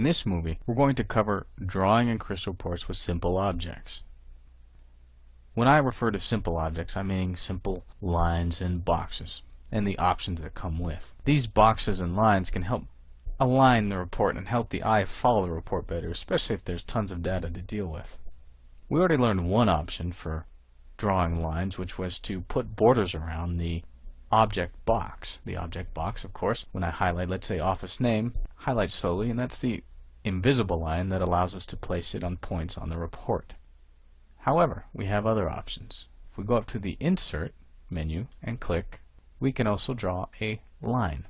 this movie, we're going to cover drawing in Crystal reports with simple objects. When I refer to simple objects, I mean simple lines and boxes, and the options that come with. These boxes and lines can help align the report and help the eye follow the report better, especially if there's tons of data to deal with. We already learned one option for drawing lines, which was to put borders around the object box. The object box, of course, when I highlight, let's say office name, highlight slowly, and that's the invisible line that allows us to place it on points on the report. However, we have other options. If we go up to the Insert menu and click, we can also draw a line.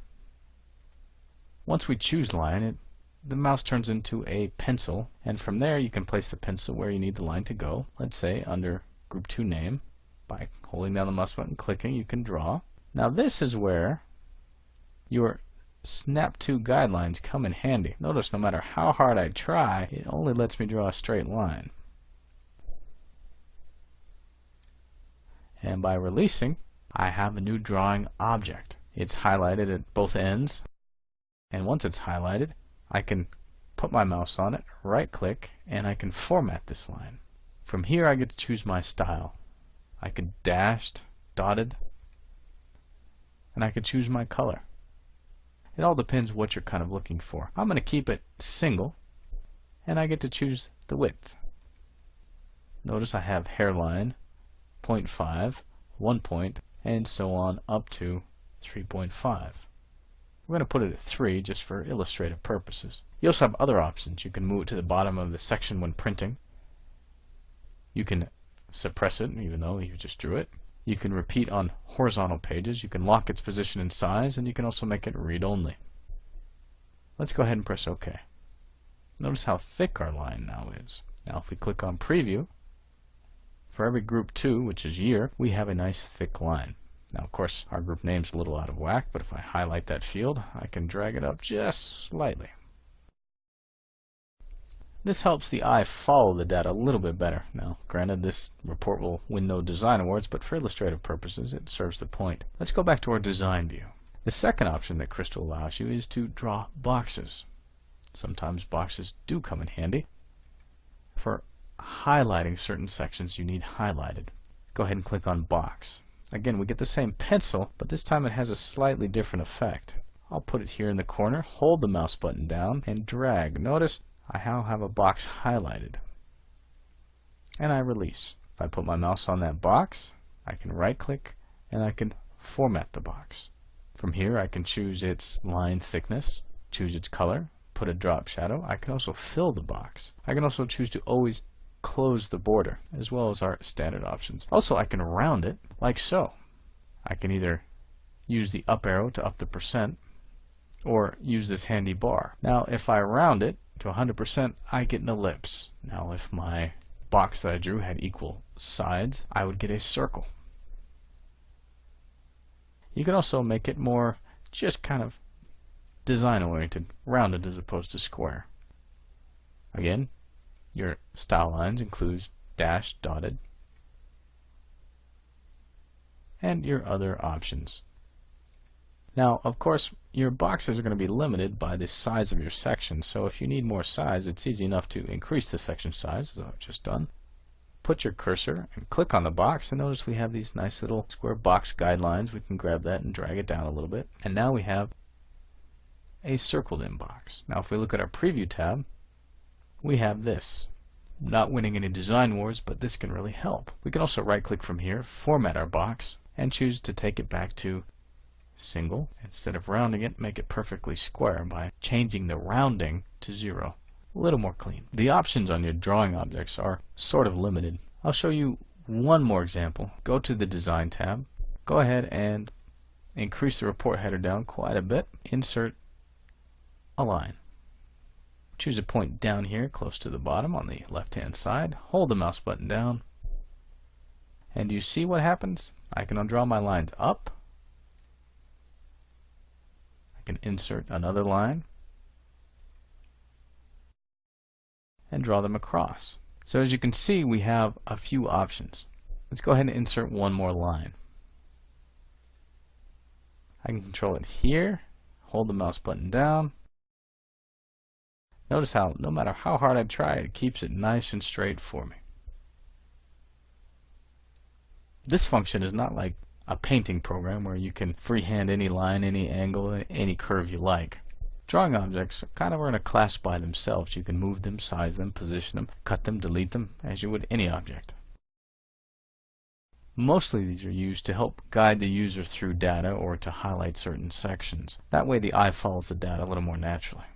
Once we choose line, the mouse turns into a pencil, and from there you can place the pencil where you need the line to go. Let's say under Group 2 Name. By holding down the mouse button and clicking, you can draw. Now this is where your Snap to guidelines come in handy. Notice no matter how hard I try, it only lets me draw a straight line. And by releasing, I have a new drawing object. It's highlighted at both ends. And once it's highlighted, I can put my mouse on it, right click, and I can format this line. From here I get to choose my style. I could dashed, dotted, and I could choose my color. It all depends what you're kind of looking for. I'm going to keep it single, and I get to choose the width. Notice I have hairline, 0.5, 1 point, and so on up to 3.5. We're going to put it at 3 just for illustrative purposes. You also have other options. You can move it to the bottom of the section when printing. You can suppress it even though you just drew it. You can repeat on horizontal pages. You can lock its position and size, and you can also make it read only. Let's go ahead and press OK. Notice how thick our line now is. Now if we click on Preview, for every Group 2, which is year, we have a nice thick line. Now, of course, our group name's a little out of whack, but if I highlight that field, I can drag it up just slightly. This helps the eye follow the data a little bit better. Now, granted, this report will win no design awards, but for illustrative purposes, it serves the point. Let's go back to our design view. The second option that Crystal allows you is to draw boxes. Sometimes boxes do come in handy. For highlighting certain sections you need highlighted. Go ahead and click on Box. Again, we get the same pencil, but this time it has a slightly different effect. I'll put it here in the corner, hold the mouse button down, and drag. Notice I now have a box highlighted. And I release. If I put my mouse on that box, I can right-click, and I can format the box. From here, I can choose its line thickness, choose its color, put a drop shadow. I can also fill the box. I can also choose to always close the border, as well as our standard options. Also, I can round it like so. I can either use the up arrow to up the percent, or use this handy bar. Now, if I round it to 100%, I get an ellipse. Now, if my box that I drew had equal sides, I would get a circle. You can also make it more just kind of design-oriented, rounded as opposed to square. Again, your style lines includes dashed, dotted, and your other options. Now, of course, your boxes are going to be limited by the size of your section, so if you need more size, it's easy enough to increase the section size, as I've just done. Put your cursor and click on the box, and notice we have these nice little square box guidelines. We can grab that and drag it down a little bit, and now we have a circled in box. Now, if we look at our Preview tab, we have this. Not winning any design wars, but this can really help. We can also right-click from here, format our box, and choose to take it back to single. Instead of rounding it, make it perfectly square by changing the rounding to 0. A little more clean. The options on your drawing objects are sort of limited. I'll show you one more example. Go to the Design tab. Go ahead and increase the report header down quite a bit. Insert a line. Choose a point down here close to the bottom on the left-hand side. Hold the mouse button down. And you see what happens? I can draw my lines up. I can insert another line and draw them across. So as you can see, we have a few options. Let's go ahead and insert one more line. I can control it here, hold the mouse button down, Notice how no matter how hard I try, it keeps it nice and straight for me. This function is not like a painting program where you can freehand any line, any angle, any curve you like. Drawing objects kind of are in a class by themselves. You can move them, size them, position them, cut them, delete them, as you would any object. Mostly these are used to help guide the user through data or to highlight certain sections. That way the eye follows the data a little more naturally.